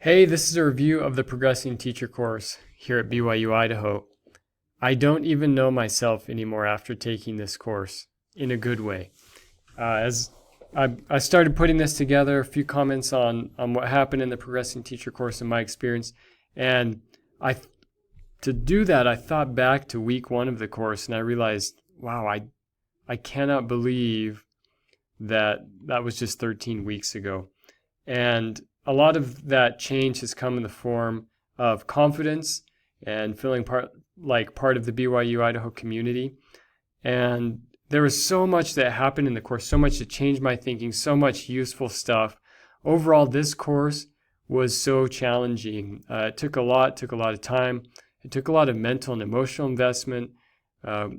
Hey, this is a review of the Progressing Teacher course here at BYU-Idaho. I don't even know myself anymore after taking this course in a good way. As I started putting this together, a few comments on what happened in the Progressing Teacher course and my experience. And to do that, I thought back to week one of the course and I realized, wow, I cannot believe that was just 13 weeks ago. And a lot of that change has come in the form of confidence and feeling part of the BYU-Idaho community. And there was so much that happened in the course, so much that changed my thinking, so much useful stuff. Overall, this course was so challenging. It took a lot of time. It took a lot of mental and emotional investment.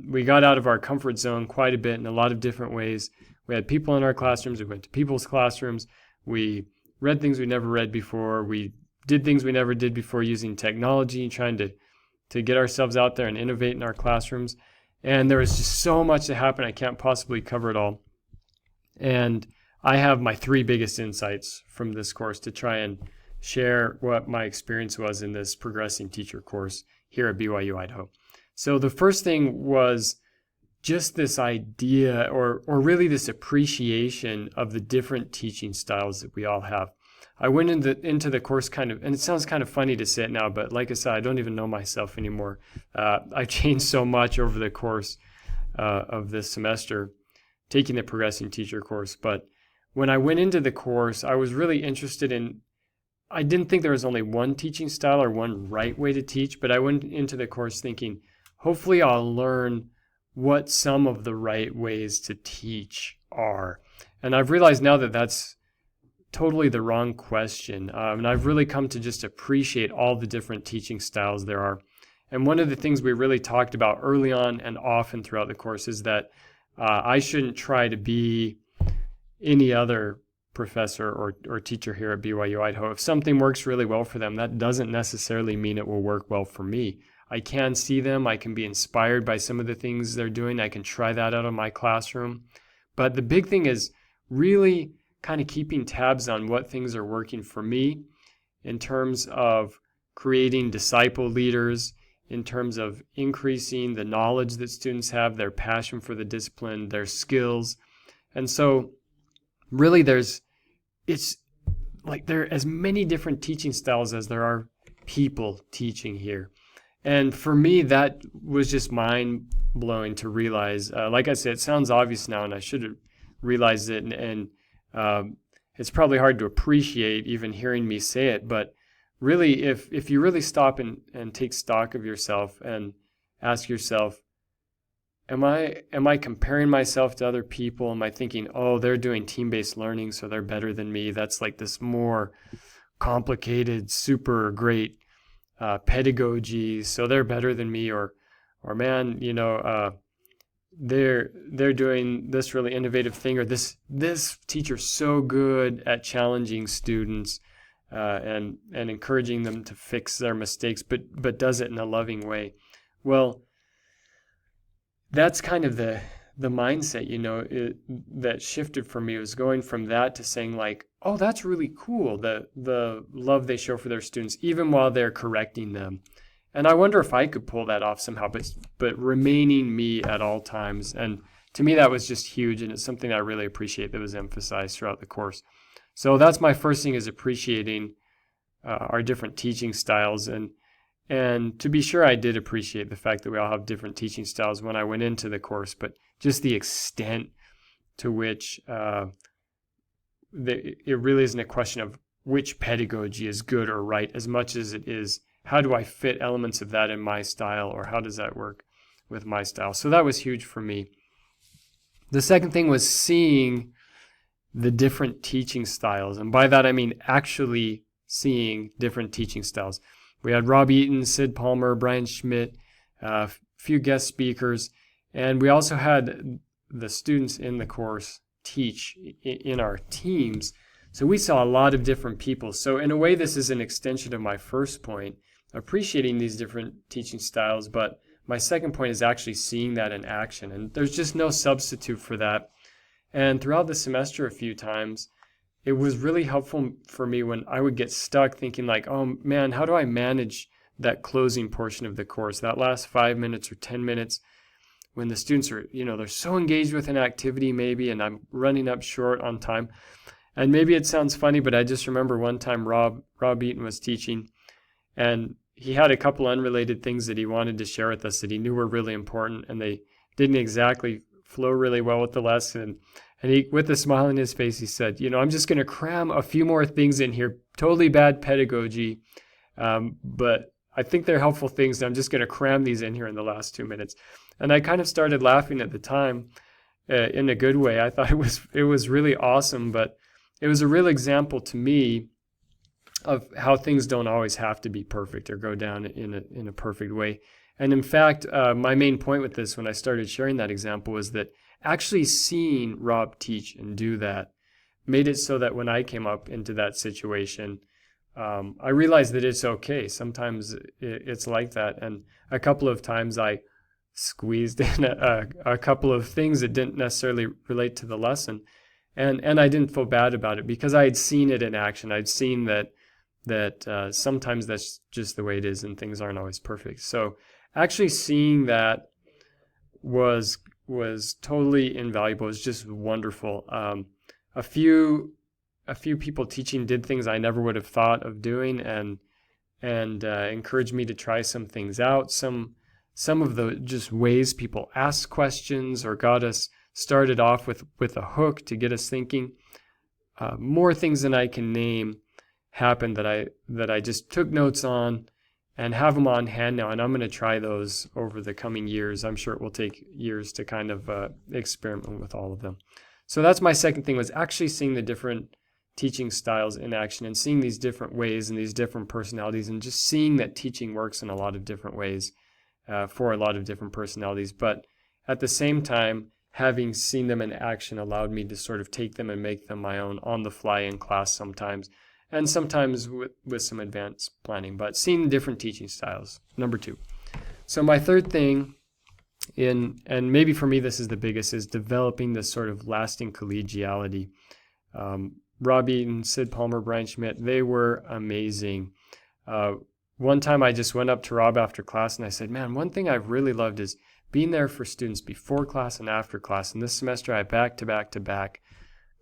We got out of our comfort zone quite a bit in a lot of different ways. We had people in our classrooms. We went to people's classrooms. We read things we never read before. We did things we never did before using technology, trying to get ourselves out there and innovate in our classrooms. And there was just so much that happened. I can't possibly cover it all. And I have my three biggest insights from this course to try and share what my experience was in this Progressing Teacher course here at BYU-Idaho. So the first thing was just this idea or really this appreciation of the different teaching styles that we all have. I went into the course and it sounds kind of funny to say it now, but like I said, I don't even know myself anymore. I've changed so much over the course of this semester, taking the Progressing Teacher course. But when I went into the course, I was really interested I didn't think there was only one teaching style or one right way to teach, but I went into the course thinking, hopefully I'll learn what some of the right ways to teach are. And I've realized now that that's totally the wrong question. And I've really come to just appreciate all the different teaching styles there are. And one of the things we really talked about early on and often throughout the course is that I shouldn't try to be any other professor or teacher here at BYU-Idaho. If something works really well for them, that doesn't necessarily mean it will work well for me. I can see them. I can be inspired by some of the things they're doing. I can try that out in my classroom. But the big thing is really kind of keeping tabs on what things are working for me in terms of creating disciple leaders, in terms of increasing the knowledge that students have, their passion for the discipline, their skills. And so really there are as many different teaching styles as there are people teaching here. And for me, that was just mind-blowing to realize. Like I said, it sounds obvious now, and I should have realized it. And it's probably hard to appreciate even hearing me say it. But really, if you really stop and take stock of yourself and ask yourself, am I comparing myself to other people? Am I thinking, oh, they're doing team-based learning, so they're better than me? That's like this more complicated, super great pedagogy, so they're better than me, or man, they're doing this really innovative thing, or this teacher's so good at challenging students and encouraging them to fix their mistakes, but does it in a loving way. Well, that's kind of the mindset, that shifted for me. It was going from that to saying like, oh, that's really cool, the love they show for their students, even while they're correcting them. And I wonder if I could pull that off somehow, but remaining me at all times. And to me, that was just huge, and it's something I really appreciate that was emphasized throughout the course. So that's my first thing, is appreciating our different teaching styles. And to be sure, I did appreciate the fact that we all have different teaching styles when I went into the course, but just the extent to which it really isn't a question of which pedagogy is good or right as much as it is, how do I fit elements of that in my style, or how does that work with my style? So that was huge for me. The second thing was seeing the different teaching styles. And by that, I mean actually seeing different teaching styles. We had Rob Eaton, Sid Palmer, Brian Schmidt, a few guest speakers, and we also had the students in the course teach in our teams. So we saw a lot of different people. So in a way, this is an extension of my first point, appreciating these different teaching styles. But my second point is actually seeing that in action. And there's just no substitute for that. And throughout the semester a few times, it was really helpful for me when I would get stuck thinking like, oh man, how do I manage that closing portion of the course, that last 5 minutes or 10 minutes when the students are, they're so engaged with an activity maybe, and I'm running up short on time. And maybe it sounds funny, but I just remember one time Rob Eaton was teaching, and he had a couple unrelated things that he wanted to share with us that he knew were really important, and they didn't exactly flow really well with the lesson. And he, with a smile on his face, he said, I'm just going to cram a few more things in here. Totally bad pedagogy, but I think they're helpful things. And I'm just going to cram these in here in the last 2 minutes. And I kind of started laughing at the time in a good way. I thought it was really awesome, but it was a real example to me of how things don't always have to be perfect or go down in a perfect way. And in fact, my main point with this when I started sharing that example was that actually seeing Rob teach and do that made it so that when I came up into that situation, I realized that it's okay. Sometimes it's like that. And a couple of times I squeezed in a couple of things that didn't necessarily relate to the lesson. And I didn't feel bad about it because I had seen it in action. I'd seen that sometimes that's just the way it is and things aren't always perfect. So actually seeing that was totally invaluable. It was just wonderful. A few people teaching did things I never would have thought of doing, and encouraged me to try some things out. Some of the just ways people ask questions or got us started off with a hook to get us thinking. More things than I can name happened that I just took notes on and have them on hand now, and I'm going to try those over the coming years. I'm sure it will take years to kind of experiment with all of them. So that's my second thing, was actually seeing the different teaching styles in action and seeing these different ways and these different personalities, and just seeing that teaching works in a lot of different ways for a lot of different personalities. But at the same time, having seen them in action allowed me to sort of take them and make them my own on the fly in class sometimes, and sometimes with some advanced planning, but seeing different teaching styles, number 2. So my third thing, and maybe for me this is the biggest, is developing this sort of lasting collegiality. Rob Eaton, Sid Palmer, Brian Schmidt, they were amazing. One time I just went up to Rob after class and I said, man, one thing I've really loved is being there for students before class and after class. And this semester I have back-to-back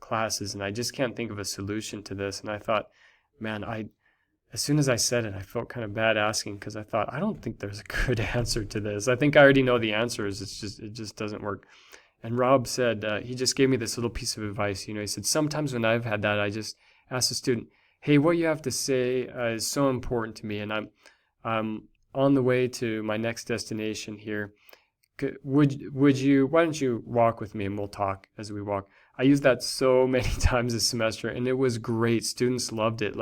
classes, and I just can't think of a solution to this. And I thought, man, as soon as I said it, I felt kind of bad asking, because I thought, I don't think there's a good answer to this. I think I already know the answers. It just doesn't work. And Rob said, he just gave me this little piece of advice. He said, sometimes when I've had that, I just ask the student, hey, what you have to say is so important to me, and I'm on the way to my next destination here. Why don't you walk with me and we'll talk as we walk. I used that so many times this semester, and it was great. Students loved it.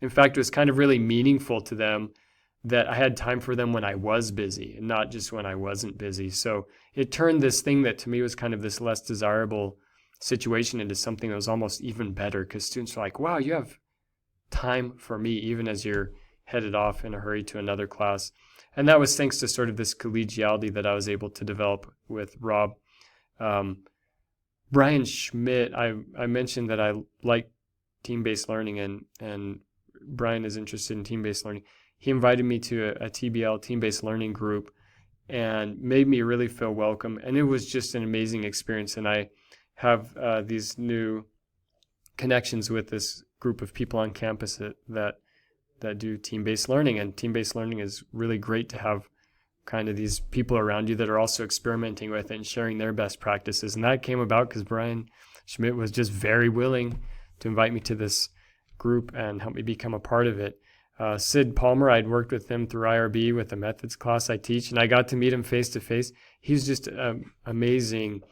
In fact, it was kind of really meaningful to them that I had time for them when I was busy and not just when I wasn't busy. So it turned this thing that to me was kind of this less desirable situation into something that was almost even better, because students were like, wow, you have time for me even as you're headed off in a hurry to another class. And that was thanks to sort of this collegiality that I was able to develop with Rob. Brian Schmidt, I mentioned that I like team-based learning, and Brian is interested in team-based learning. He invited me to a TBL, team-based learning group, and made me really feel welcome. And it was just an amazing experience. And I have these new connections with this group of people on campus that do team-based learning. And team-based learning is really great to have kind of these people around you that are also experimenting with it and sharing their best practices. And that came about because Brian Schmidt was just very willing to invite me to this group and help me become a part of it. Sid Palmer, I'd worked with him through IRB with the methods class I teach, and I got to meet him face to face. He's just amazing,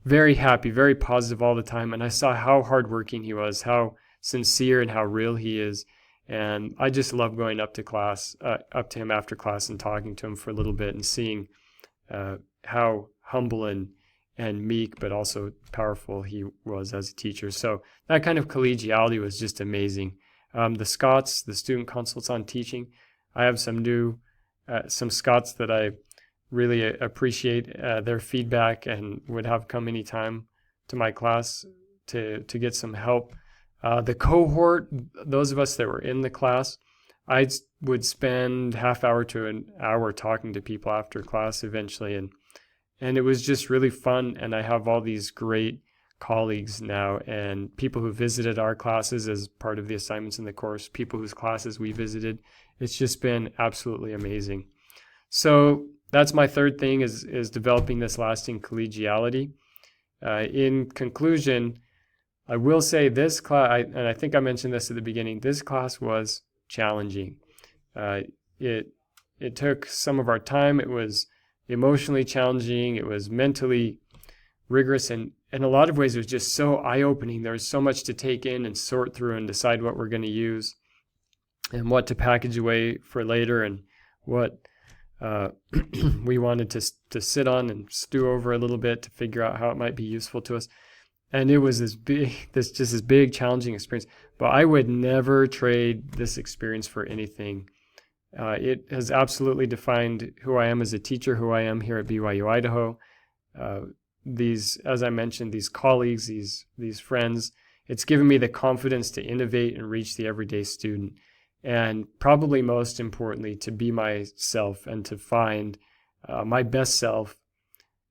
very happy, very positive all the time. And I saw how hardworking he was, how sincere and how real he is. And I just love going up to him after class and talking to him for a little bit and seeing how humble and meek, but also powerful he was as a teacher. So that kind of collegiality was just amazing. The Scots, the student consults on teaching, I have some Scots that I really appreciate their feedback and would have come anytime to my class to get some help. The cohort, those of us that were in the class, I would spend half hour to an hour talking to people after class eventually, and it was just really fun. And I have all these great colleagues now, and people who visited our classes as part of the assignments in the course, people whose classes we visited. It's just been absolutely amazing. So that's my third thing, is developing this lasting collegiality. In conclusion, I will say this class, and I think I mentioned this at the beginning, this class was challenging. It took some of our time. It was emotionally challenging. It was mentally rigorous, and in a lot of ways it was just so eye-opening. There was so much to take in and sort through and decide what we're going to use and what to package away for later, and what we wanted to sit on and stew over a little bit to figure out how it might be useful to us. And it was this big challenging experience, but I would never trade this experience for anything. It has absolutely defined who I am as a teacher, who I am here at BYU-Idaho. As I mentioned, these colleagues, these friends, it's given me the confidence to innovate and reach the everyday student. And probably most importantly, to be myself and to find my best self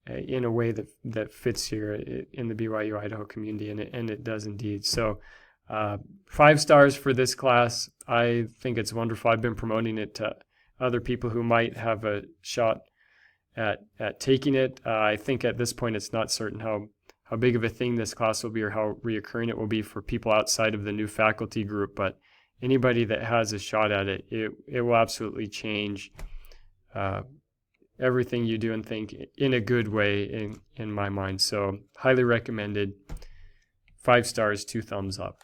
in a way that fits here in the BYU-Idaho community, and it does indeed. So 5 stars for this class. I think it's wonderful. I've been promoting it to other people who might have a shot at taking it. I think at this point it's not certain how big of a thing this class will be or how reoccurring it will be for people outside of the new faculty group, but anybody that has a shot at it, it will absolutely change everything you do and think in a good way in my mind. So highly recommended. 5 stars, 2 thumbs up.